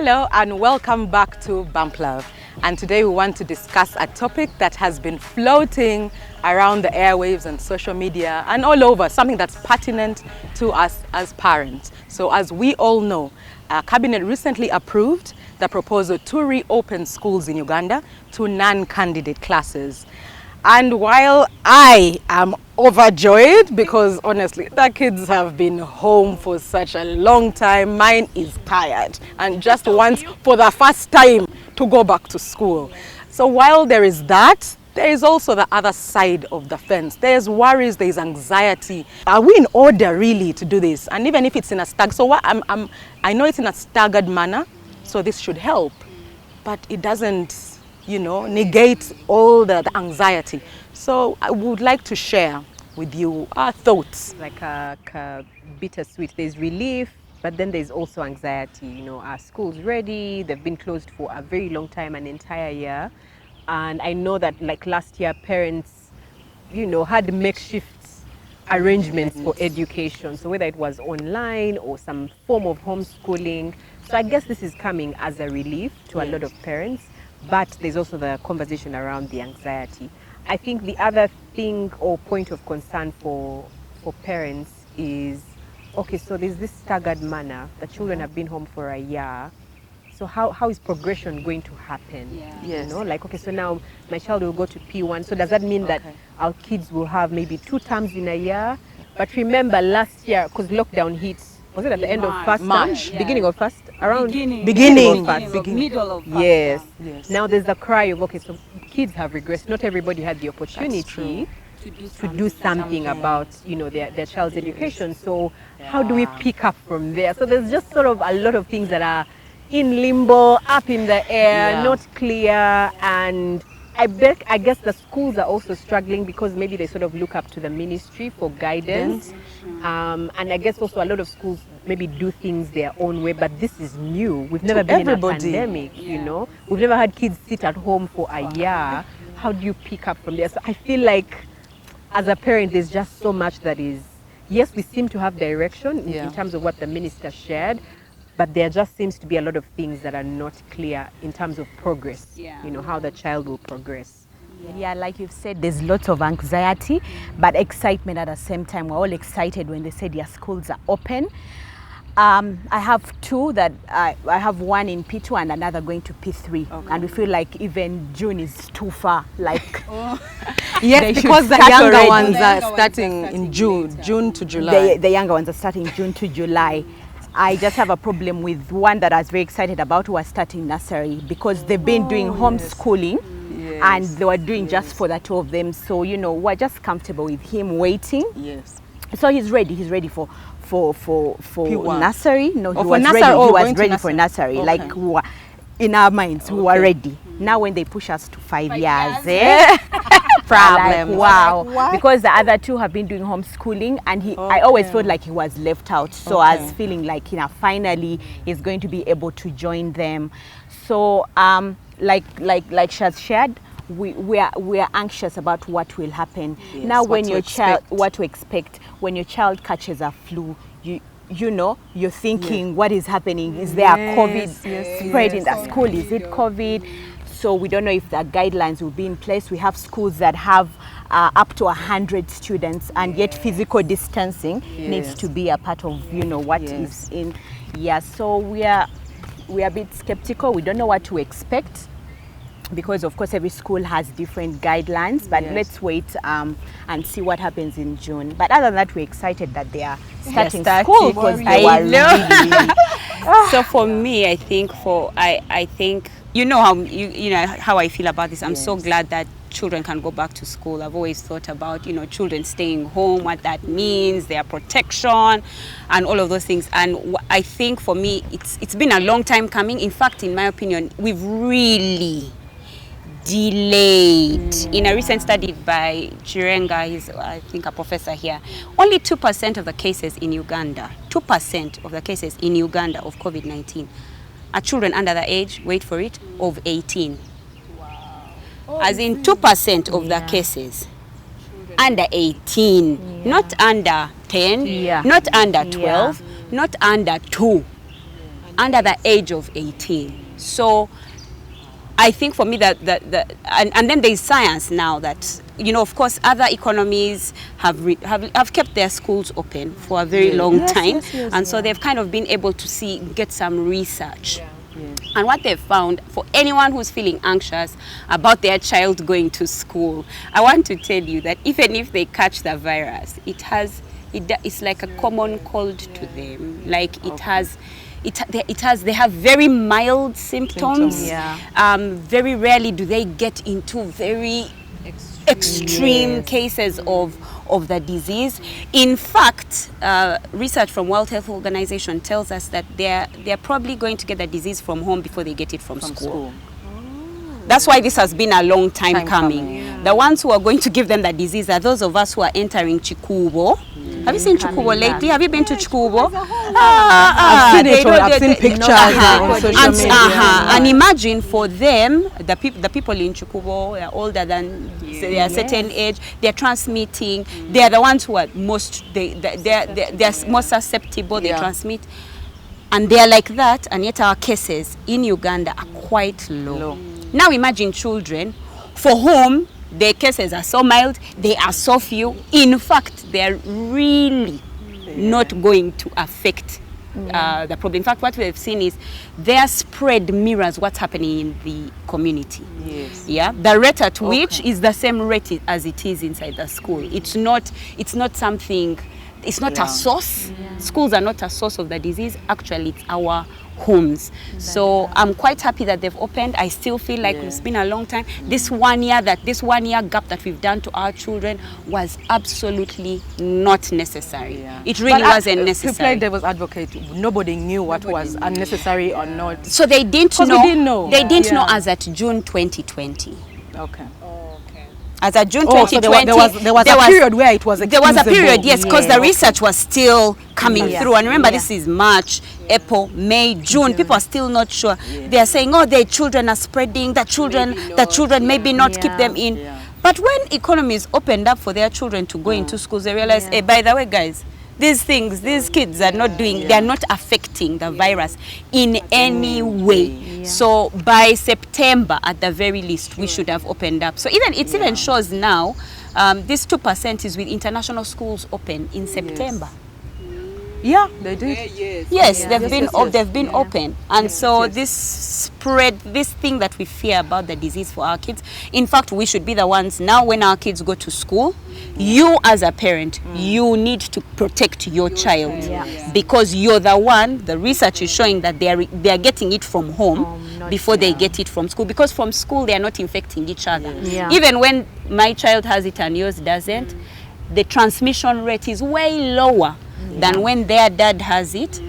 Hello and welcome back to Bump Love. And today we want to discuss a topic that has been floating around the airwaves and social media and all over, something that's pertinent to us as parents. So as we all know, Cabinet recently approved the proposal to reopen schools in Uganda to non-candidate classes. And while I am overjoyed, because honestly, the kids have been home for such a long time, mine is tired and just wants for the first time to go back to school. So while there is that, there is also the other side of the fence. There's worries, there's anxiety. Are we in order really to do this? And even if it's in a I know it's in a staggered manner, so this should help, but it doesn't negate all the anxiety. So I would like to share with you our thoughts. Like a bittersweet. There's relief, but then there's also anxiety. Are schools ready? They've been closed for a very long time, an entire year. And I know that like last year, parents, had makeshift arrangements for education. So whether it was online or some form of homeschooling. So I guess this is coming as a relief to a lot of parents. But there's also the conversation around the anxiety. I think the other thing or point of concern for parents is, okay, so there's this staggered manner. The children have been home for a year. So how is progression going to happen? Yeah. Yes. Okay, so now my child will go to P1. So does that mean that our kids will have maybe 2 terms in a year? But remember last year, because lockdown hit, was it at the end of first March? term? Beginning of first? Around Beginning. Middle of first. Yes. Yes. Now there's the cry of, okay, so kids have regressed. Not everybody had the opportunity to do something about, their child's education. So how do we pick up from there? So there's just sort of a lot of things that are in limbo, up in the air, not clear. And I guess the schools are also struggling because maybe they sort of look up to the ministry for guidance. And I guess also a lot of schools maybe do things their own way, but this is new. We've never been in a pandemic, We've never had kids sit at home for a year. How do you pick up from there? So I feel like as a parent, there's just so much that is, yes, we seem to have direction in terms of what the minister shared, but there just seems to be a lot of things that are not clear in terms of progress, how the child will progress. Yeah, like you've said, there's lots of anxiety, but excitement at the same time. We're all excited when they said their schools are open. I have 2 that I have one in P2 and another going to P3. And we feel like even June is too far. Yes, because the younger ones are starting in June to July. The younger ones are starting June to July. I just have a problem with one that I was very excited about who was starting nursery because they've been doing homeschooling and they were doing just for the 2 of them. So, we're just comfortable with him waiting. Yes. So he's ready for P1. nursery. No, he was ready for nursery. Okay. Like in our minds, we were ready. Now when they push us to 5 years, problem. Wow. Because the other 2 have been doing homeschooling and I always felt like he was left out. So I was feeling like, finally he's going to be able to join them. So like she has shared, we are anxious about what will happen. Yes, now when what to expect when your child catches a flu, you're thinking what is happening? Is there a COVID spread in the school? Is it COVID? So we don't know if the guidelines will be in place. We have schools that have up to 100 students and yet physical distancing needs to be a part of what is in. So we are a bit skeptical. We don't know what to expect, because of course every school has different guidelines, but let's wait and see what happens in June. But other than that, we're excited that they are starting school because they were really So for me, I think how I feel about this. I'm so glad that children can go back to school. I've always thought about children staying home, what that means, their protection and all of those things. And I think for me it's been a long time coming. In fact, in my opinion, we've really delayed. In a recent study by Chirenga, he's I think a professor here, only 2% of the cases in Uganda, 2% of the cases in Uganda of COVID-19 are children under the age, wait for it, of 18. As in 2% of the cases under 18, not under 10, not under 12, not under 2, under the age of 18. So I think for me and then there is science now that, you know, of course, other economies have kept their schools open for a very long time, and so they've kind of been able to get some research. And what they've found, for anyone who's feeling anxious about their child going to school, I want to tell you that even if they catch the virus, it's like a common cold to them. Like they have very mild symptoms. Very rarely do they get into very extreme cases of the disease. In fact, research from World Health Organization tells us that they're probably going to get the disease from home before they get it from school. That's why this has been a long time coming. The ones who are going to give them the disease are those of us who are entering Chikubo. Have you seen Chikubo lately? Have you been to Chikubo? I've seen pictures on social media. And imagine for them, the people in Chikubo are older than they are certain age. They're transmitting. They are the ones who are they're most susceptible. They transmit, and they are like that. And yet our cases in Uganda are quite low. Now imagine children for whom their cases are so mild, they are so few. In fact, they are really not going to affect the problem. In fact, what we have seen is their spread mirrors what's happening in the community. The rate at which is the same rate as it is inside the school. It's not something. It's not a source. Schools are not a source of the disease. Actually, it's our homes. So I'm quite happy that they've opened. I still feel like it's been a long time. This 1 year gap that we've done to our children was absolutely not necessary. It really wasn't necessary. To play devil's advocate, nobody knew what was unnecessary or not. So they didn't know. We didn't know. They didn't know as at June 2020. Okay. As of June 2020, there was a period where it was excusable. There was a period, yes, because the research was still coming through. And remember, this is March, April, May, June. People are still not sure. They are saying, oh, their children are spreading. The children maybe not keep them in. But when economies opened up for their children to go into schools, they realized, hey, by the way, guys, these kids are not doing, they are not affecting the virus in any way. So by September, at the very least, we should have opened up. So it even shows now, this 2% is with international schools open in September. Yeah, they did. Yes, they've been open, and so this spread, this thing that we fear about the disease for our kids. In fact, we should be the ones now when our kids go to school. You as a parent, you need to protect your child because you're the one. The research is showing that they are getting it from home before they get it from school, because from school they are not infecting each other. Even when my child has it and yours doesn't, the transmission rate is way lower than when their dad has it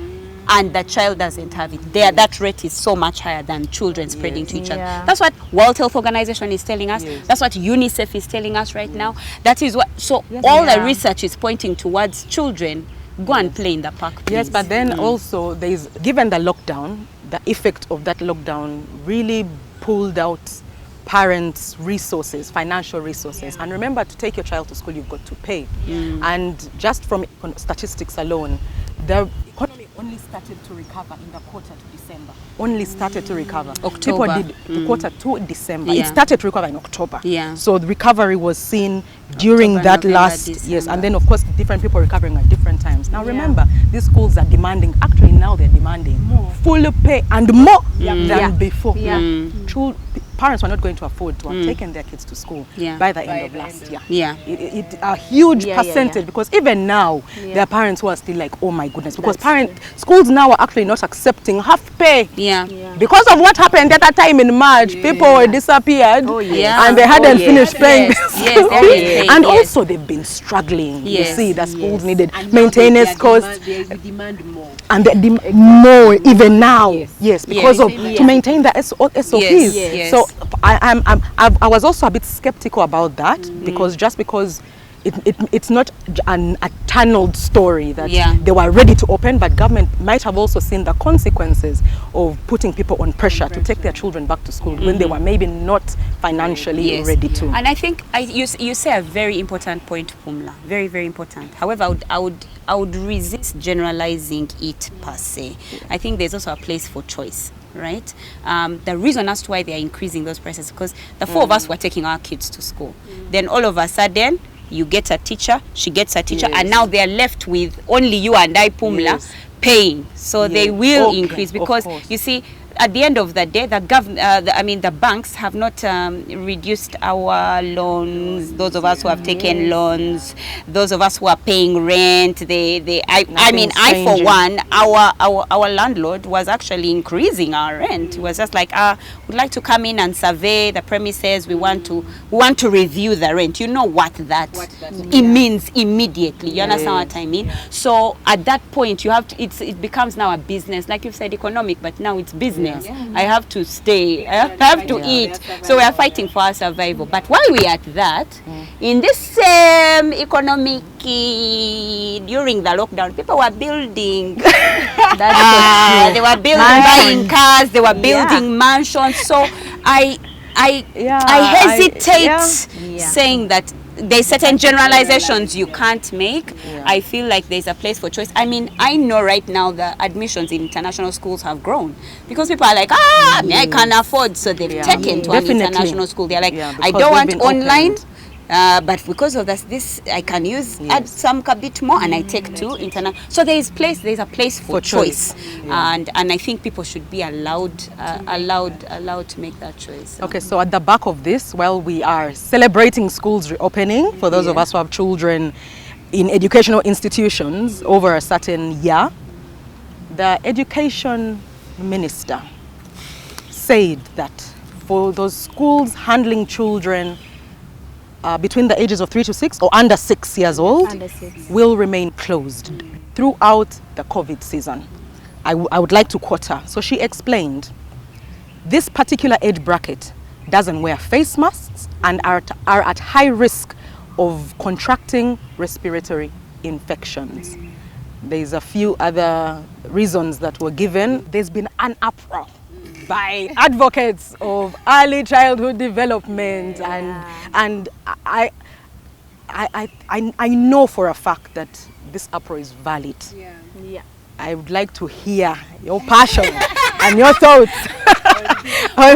and the child doesn't have it. That rate is so much higher than children spreading to each other. That's what World Health Organization is telling us. That's what UNICEF is telling us right now. That is what. So all the research is pointing towards children. Go and play in the park, please. Yes, but then also there is, given the lockdown, the effect of that lockdown really pulled out parents' resources, financial resources. And remember, to take your child to school, you've got to pay. And just from statistics alone, the economy only started to recover in the quarter to December. Only started to recover. October. People did the quarter to December. Yeah. It started to recover in October. Yeah. So the recovery was seen during October, that November, last, December. and then of course different people recovering at different times. Now remember, these schools are demanding, actually now they're demanding full pay and more than before. Parents were not going to afford to have taken their kids to school by the end of last year. It a huge percentage, because even now there are parents who are still like, oh my goodness, because schools now are actually not accepting half pay. Because of what happened at that time in March, people disappeared and they hadn't finished paying. And also they've been struggling. You see, the schools needed maintenance costs. And they demand more even now. Yes, because of to maintain the SOPs. So I was also a bit skeptical about that, because just because it's not a tunneled story that Yeah. they were ready to open, but government might have also seen the consequences of putting people on pressure to take their children back to school when they were maybe not financially Yes. ready to. And I think you say a very important point, Pumla. Very, very important. However, I would resist generalizing it per se. I think there's also a place for choice, right? The reason as to why they are increasing those prices is because the four of us were taking our kids to school. Then all of a sudden, you get a teacher, she gets a teacher, and now they are left with only you and I, Pumla, Yes. paying. So they Yes. will Okay, increase of because course. you see, at the end of the day, the banks have not reduced our loans. Those of us who have taken loans, those of us who are paying rent, I for changing. one, our landlord was actually increasing our rent. It was just like, we'd like to come in and survey the premises. We want to review the rent. You know what that it means immediately. You understand what I mean? So at that point, you have to. It becomes now a business, like you've said, economic, but now it's business. I have to stay. I have to eat. So we are fighting for our survival. But while we are at that, in this same economic during the lockdown, people were building. They were buying cars. They were building mansions. So I hesitate saying that there's certain generalizations you can't make. I feel like there's a place for choice. I mean, I know right now the admissions in international schools have grown because people are like, I can afford, so they've taken to an Definitely. international school. They're like, I because don't they've want been online. opened. But because of this I can add some a bit more, and I take to international. So there's a place for choice, and I think people should be allowed to make that choice. Okay, so at the back of this, while we are celebrating schools reopening, for those of us who have children in educational institutions over a certain year, the education minister said that for those schools handling children between the ages of 3 to 6 or under 6 years old will remain closed throughout the COVID season. I would like to quote her. So she explained, this particular age bracket doesn't wear face masks and are at high risk of contracting respiratory infections. There's a few other reasons that were given. There's been an uproar by advocates of early childhood development, and I know for a fact that this uproar is valid. I would like to hear your passion and your thoughts. I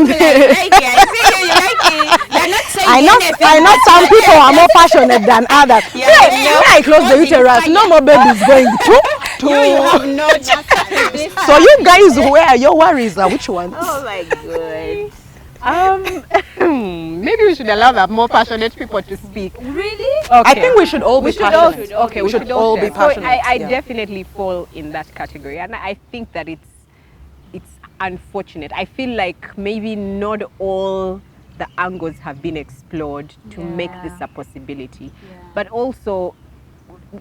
know some people are more passionate than others. I close the uterus, no more babies going to. You have no So you guys, where are your worries? Which ones? Oh my god. Maybe we should allow the more passionate people to speak. Really? Okay. I think we should all be passionate. We should all be passionate. So I yeah. definitely fall in that category, and I think that it's unfortunate. I feel like maybe not all the angles have been explored to make this a possibility, but also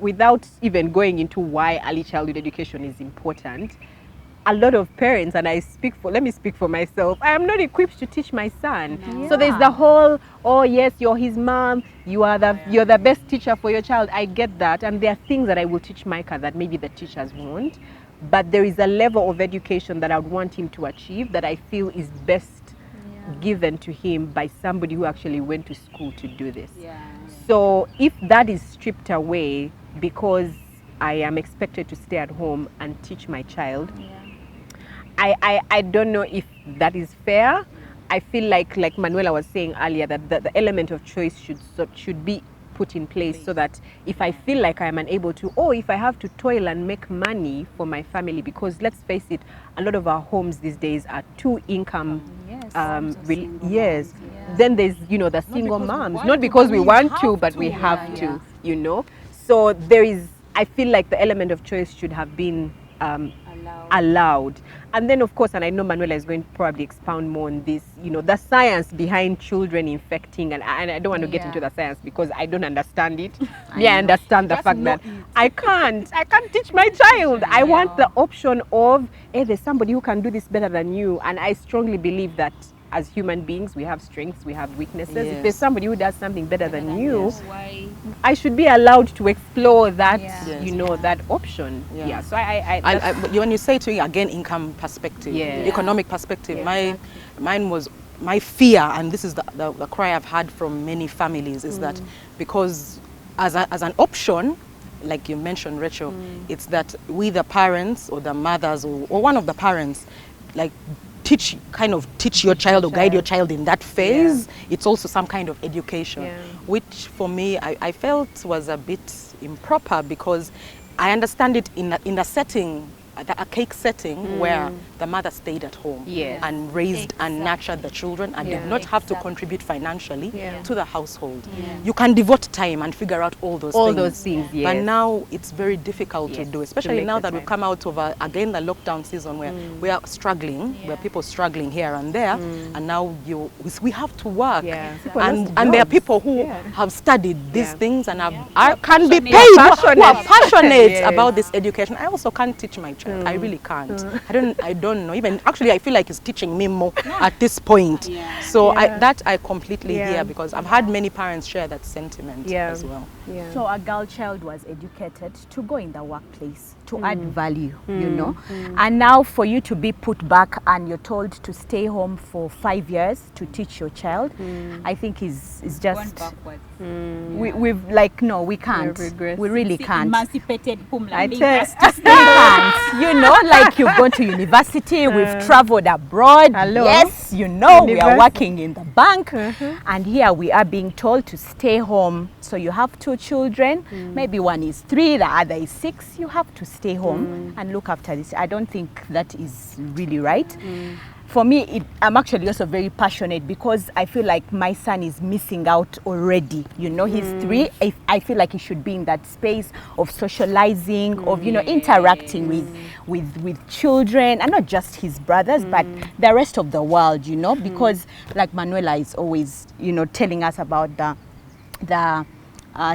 without even going into why early childhood education is important, a lot of parents, and let me speak for myself, I am not equipped to teach my son. So there's the whole, oh yes, you're his mom, you're the best teacher for your child. I get that, and there are things that I will teach Micah that maybe the teachers won't, but there is a level of education that I would want him to achieve that I feel is best given to him by somebody who actually went to school to do this. So if that is stripped away because I am expected to stay at home and teach my child, I don't know if that is fair. I feel like Manuela was saying earlier, that the element of choice should be put in place so that if I feel like I am unable to, or if I have to toil and make money for my family, because let's face it, a lot of our homes these days are two income. Then there's the single moms, not because we want to, but we have to. So I feel like the element of choice should have been allowed. And then of course, and I know Manuela is going to probably expound more on this, the science behind children infecting, and I don't want to get into the science because I don't understand it. I understand the fact that I can't teach my child. I want the option of, hey, there's somebody who can do this better than you, and I strongly believe that as human beings, we have strengths, we have weaknesses. Yes. If there's somebody who does something better than you, Why? I should be allowed to explore that, Yeah. you know, that option. Yeah. Yeah. So that's- When you say to me again, income perspective, Yeah. economic perspective, Yeah. mine was my fear, and this is the cry I've had from many families, is that because as an option, like you mentioned, Rachel, it's that we the parents or the mothers or one of the parents, like teach your child or guide your child in that phase. It's also some kind of education, which for me I felt was a bit improper, because I understand it in a setting, a cake setting, where the mother stayed at home and raised and nurtured the children and did not have to contribute financially to the household. You can devote time and figure out all those things. Yes. But now it's very difficult to do, especially make now the that we've time. come out of again the lockdown season, where we are struggling, where people struggling here and there, and now we have to work. People lost And there are jobs. people who have studied these things and can be paid, Passionate. who are passionate Yes. about this education. I also can't teach my child. I really can't. I don't know. Even actually, I feel like it's teaching me more at this point. So I completely hear, because I've had many parents share that sentiment as well. So a girl child was educated to go in the workplace, to add value, you know. And now for you to be put back and you're told to stay home for 5 years to teach your child, I think is just... We've like, no, we can't. We really can't. Emancipated I tell we can't. You know, like you've gone to university, we've traveled abroad. Hello. Yes, you know, we are University. working in the bank. And here we are being told to stay home. So you have 2 children, maybe one is 3, the other is 6. You have to stay home and look after this. I don't think that is really right. For me, I'm actually also very passionate, because I feel like my son is missing out already. You know, he's 3. I feel like he should be in that space of socializing, of, you know, interacting with children, and not just his brothers, but the rest of the world, you know, because like Manuela is always, you know, telling us about the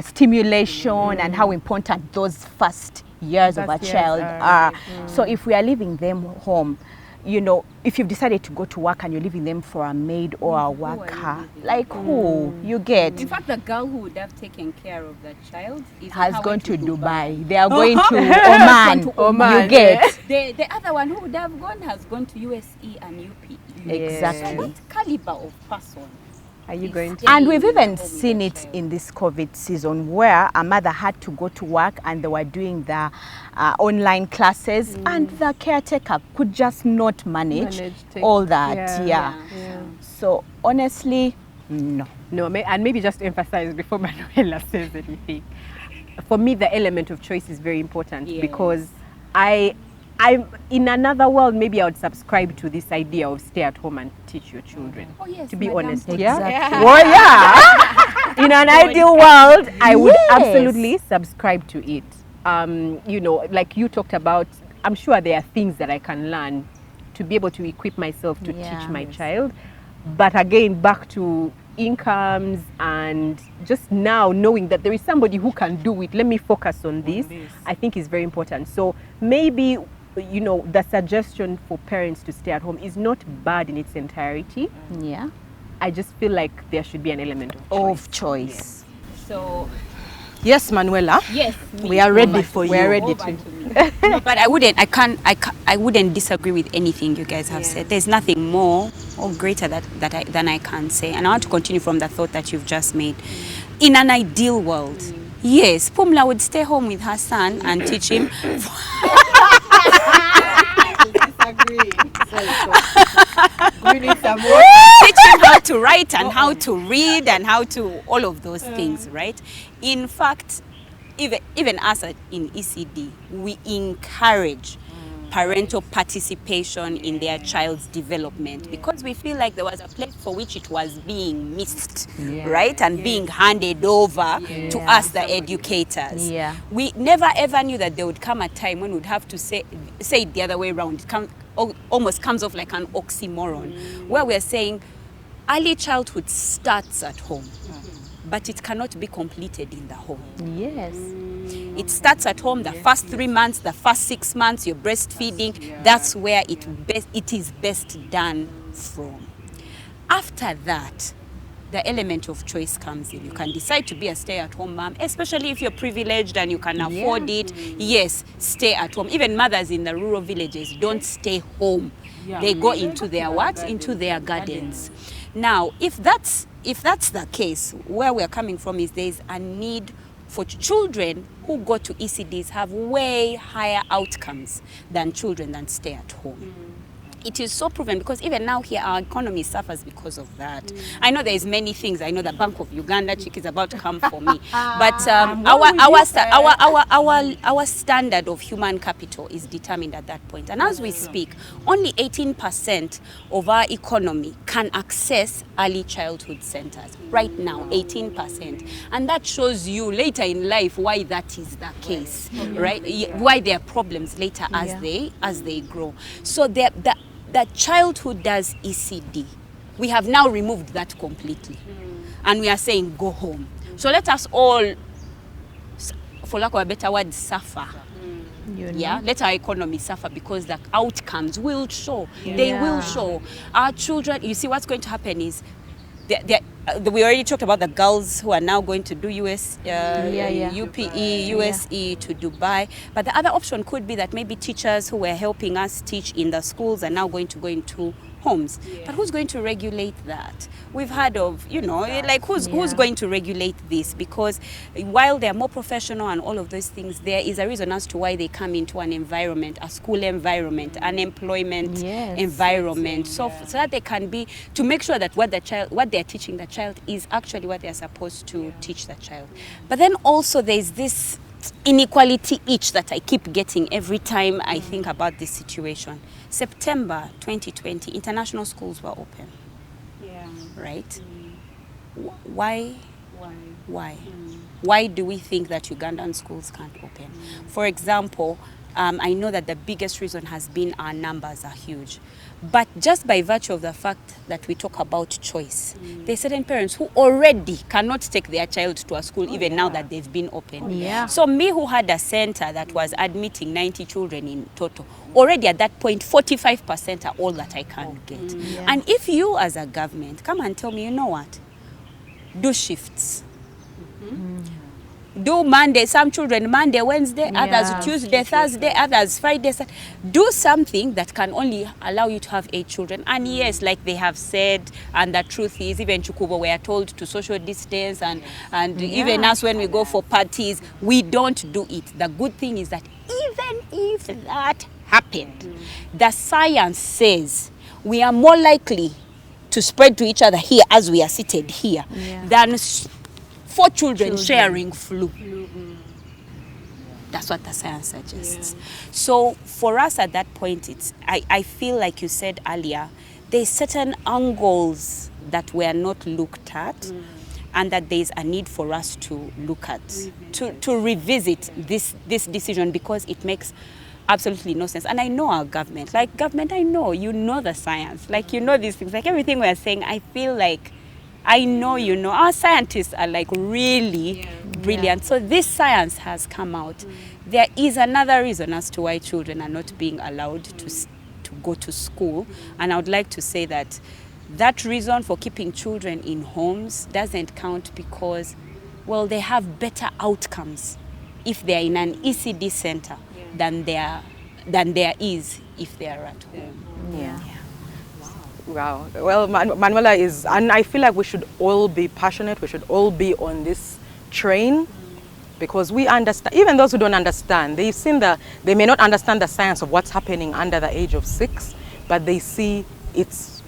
stimulation and how important those first years of a child are. So if we are leaving them home, you know, if you've decided to go to work and you're leaving them for a maid or a worker, like who you get, In fact, the girl who would have taken care of the child has gone to Dubai. They are going to Oman. Oman, You get The other one who would have gone has gone to USE and UPE. exactly. What caliber of person? Are you going to? And we've even seen it in this COVID season, where a mother had to go to work and they were doing the online classes, and the caretaker could just not manage all that. Yeah. So honestly, no. No, and maybe just to emphasize before Manuela says anything, for me the element of choice is very important, because I'm in another world, maybe I would subscribe to this idea of stay at home and teach your children. Oh, yes, to be Madam honest, Put. Exactly. Well, yeah. In an ideal world, I would Yes. absolutely subscribe to it. You know, like you talked about, I'm sure there are things that I can learn to be able to equip myself to teach my child. But again, back to incomes and just now knowing that there is somebody who can do it, let me focus on this, I think is very important. So maybe, you know, the suggestion for parents to stay at home is not bad in its entirety. Yeah. I just feel like there should be an element Of choice. So, Yes, Manuela. yes. We are ready for you. We are ready Over to. to me. No, but I wouldn't disagree with anything you guys have said. There's nothing more or greater than I can say. And I want to continue from the thought that you've just made. In an ideal world, yes, Pumla would stay home with her son and teach him. Teach him how to write and how to read and how to all of those things, right? In fact, even us in ECD, we encourage parental participation in their child's development, because we feel like there was a place for which it was being missed, right? And being handed over to us, the educators. Yeah. We never ever knew that there would come a time when we'd have to say it the other way around. It almost comes off like an oxymoron, where we're saying early childhood starts at home, but it cannot be completed in the home. Yes. It starts at home, the first 3 months, the first 6 months, you're breastfeeding. That's where it is best done from. After that, the element of choice comes in. You can decide to be a stay-at-home mom, especially if you're privileged and you can afford it. Yes, stay at home. Even mothers in the rural villages don't stay home. They go into their what? Into their gardens. Now, if that's the case, where we're coming from is there's a need for children who go to ECDs have way higher outcomes than children that stay at home. It is so proven, because even now here our economy suffers because of that. I know there's many things. I know the Bank of Uganda chick is about to come for me, but our standard of human capital is determined at that point. And as we speak, only 18% of our economy can access early childhood centers. Right now, 18%, and that shows you later in life why that is the case, right? Why there are problems later as they grow. So that childhood does ECD. We have now removed that completely. And we are saying go home. So let us all, for lack of a better word, suffer. Yeah, let our economy suffer, because the outcomes will show. They will show. Our children, you see what's going to happen is, we already talked about the girls who are now going to do UPE, USE to Dubai. But the other option could be that maybe teachers who were helping us teach in the schools are now going to go into homes. But who's going to regulate that? We've heard of, like who's going to regulate this? Because while they're more professional and all of those things, there is a reason as to why they come into an environment, a school environment, an employment environment, so that they can be, to make sure that what they're teaching the child is actually what they're supposed to teach the child. But then also there's this inequality itch that I keep getting every time I think about this situation. September 2020, international schools were open. Right? Why? Why do we think that Ugandan schools can't open? For example, I know that the biggest reason has been our numbers are huge. But just by virtue of the fact that we talk about choice, there are certain parents who already cannot take their child to a school even now that they've been open. So me, who had a center that was admitting 90 children in total, already at that point, 45% are all that I can get. And if you as a government come and tell me, you know what, do shifts. Do Monday, some children Monday, Wednesday, others Tuesday, Thursday, others Friday. Do something that can only allow you to have 8 children. And yes, like they have said, and the truth is, even Chukubo, we are told to social distance, and even us when we go for parties, we don't do it. The good thing is that even if that happened, the science says we are more likely to spread to each other here as we are seated here than 4 children sharing flu. That's what the science suggests. So for us at that point, I feel like you said earlier, there's certain angles that were not looked at, and that there's a need for us to look at, to revisit this decision, because it makes absolutely no sense. And I know our government, I know, the science, these things, everything we're saying, I feel like I know, our scientists are really brilliant. So this science has come out. There is another reason as to why children are not being allowed to go to school. And I would like to say that reason for keeping children in homes doesn't count, because, well, they have better outcomes if they're in an ECD center than there is if they are at home. Wow. Well, Manuela is, and I feel like we should all be passionate. We should all be on this train, because we understand, even those who don't understand, they've seen they may not understand the science of what's happening under the age of 6, but they see it's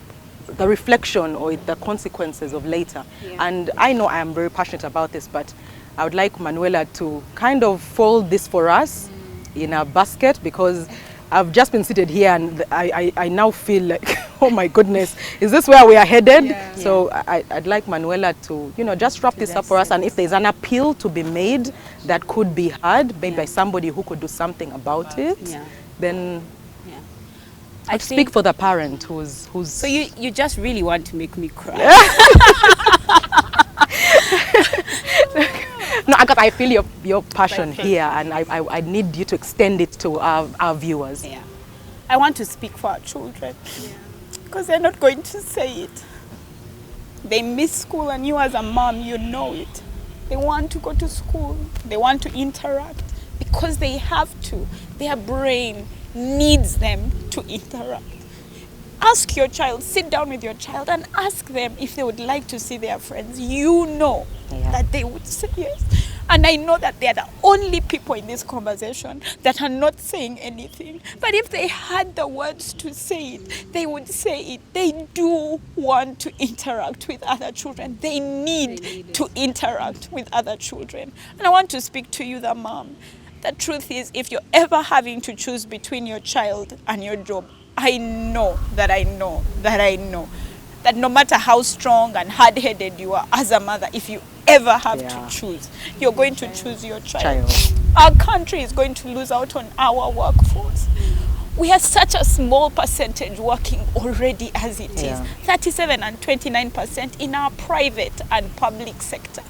the reflection or the consequences of later. And I know I am very passionate about this, but I would like Manuela to kind of fold this for us in a basket, because I've just been seated here and I now feel like, oh my goodness, is this where we are headed? So I'd like Manuela to, just wrap this up for us. And if there's an appeal to be made that could be heard, maybe by somebody who could do something about it, then I speak for the parent who's... So you just really want to make me cry. No, because I feel your passion here, and I need you to extend it to our viewers. I want to speak for our children, because they're not going to say it. They miss school, and you as a mom, you know it. They want to go to school. They want to interact because they have to. Their brain needs them to interact. Ask your child, sit down with your child and ask them if they would like to see their friends. You know that they would say yes. And I know that they are the only people in this conversation that are not saying anything. But if they had the words to say it, they would say it. They do want to interact with other children. They need to interact with other children. And I want to speak to you, the mom. The truth is, if you're ever having to choose between your child and your job, I know that no matter how strong and hard-headed you are as a mother, if you ever have to choose, you're going to choose your child. Our country is going to lose out on our workforce. We have such a small percentage working already as it is. 37 and 29% in our private and public sector.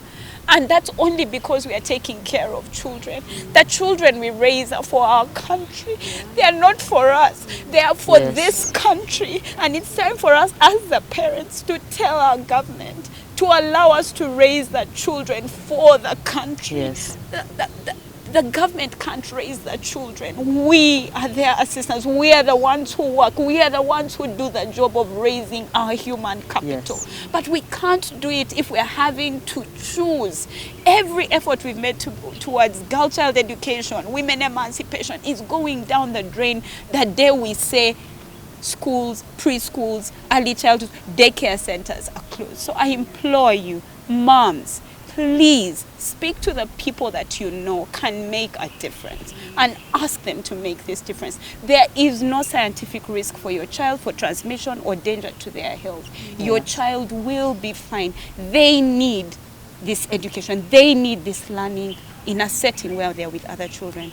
And that's only because we are taking care of children. The children we raise are for our country. They are not for us. They are for this country. And it's time for us as the parents to tell our government to allow us to raise the children for the country. The government can't raise the children. We are their assistants. We are the ones who work. We are the ones who do the job of raising our human capital. But we can't do it if we are having to choose. Every effort we've made towards girl child education, women emancipation is going down the drain the day we say schools, preschools, early childhood, daycare centers are closed. So I implore you, moms, please speak to the people that you know can make a difference and ask them to make this difference. There is no scientific risk for your child for transmission or danger to their health. Your child will be fine. They need this education. They need this learning in a setting where they're with other children.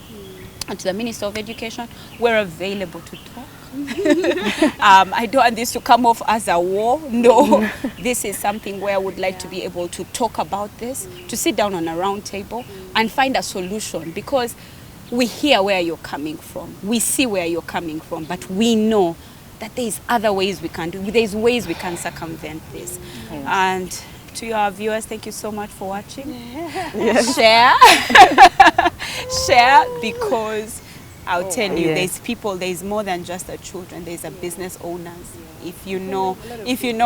And to the Minister of Education, we're available to talk. I don't want this to come off as a war. No, this is something where I would like to be able to talk about this, to sit down on a round table and find a solution, because we hear where you're coming from. We see where you're coming from, but we know that there's other ways we can do. There's ways we can circumvent this. And to our viewers, thank you so much for watching. Share. Share, because I'll tell you, there's people, there's more than just the children, there's a business owners. If you know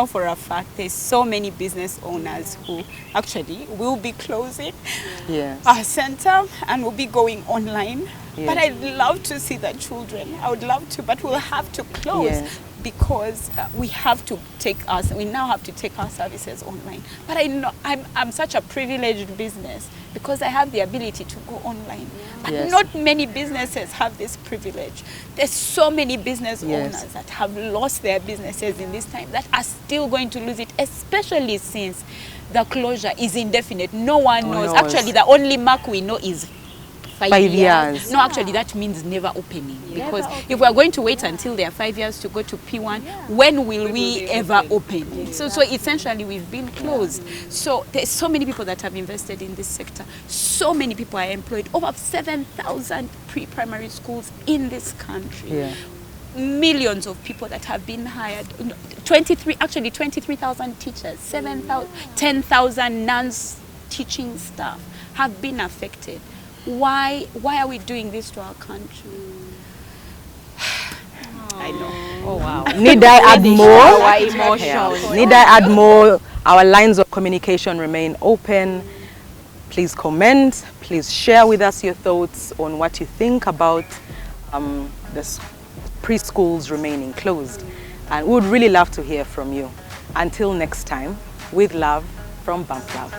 for a fact, there's so many business owners who actually will be closing our center and will be going online. But I'd love to see the children. I would love to, but we'll have to close. Because we now have to take our services online. But I know I'm such a privileged business because I have the ability to go online. But not many businesses have this privilege. There's so many business owners that have lost their businesses in this time that are still going to lose it, especially since the closure is indefinite. No one knows. Actually, the only mark we know is 5 years. No, actually that means never opening. Because if we are going to wait until there are 5 years to go to P1, when will we ever open? So essentially we've been closed. So there's so many people that have invested in this sector. So many people are employed. Over 7,000 pre-primary schools in this country. Millions of people that have been hired. 23,000 teachers, 10,000 non-teaching staff have been affected. Why are we doing this to our country? I know. Oh wow. Need I add more? Our emotions. Need I add more? Our lines of communication remain open. Please comment. Please share with us your thoughts on what you think about the preschools remaining closed. And we would really love to hear from you. Until next time, with love from Bump Love.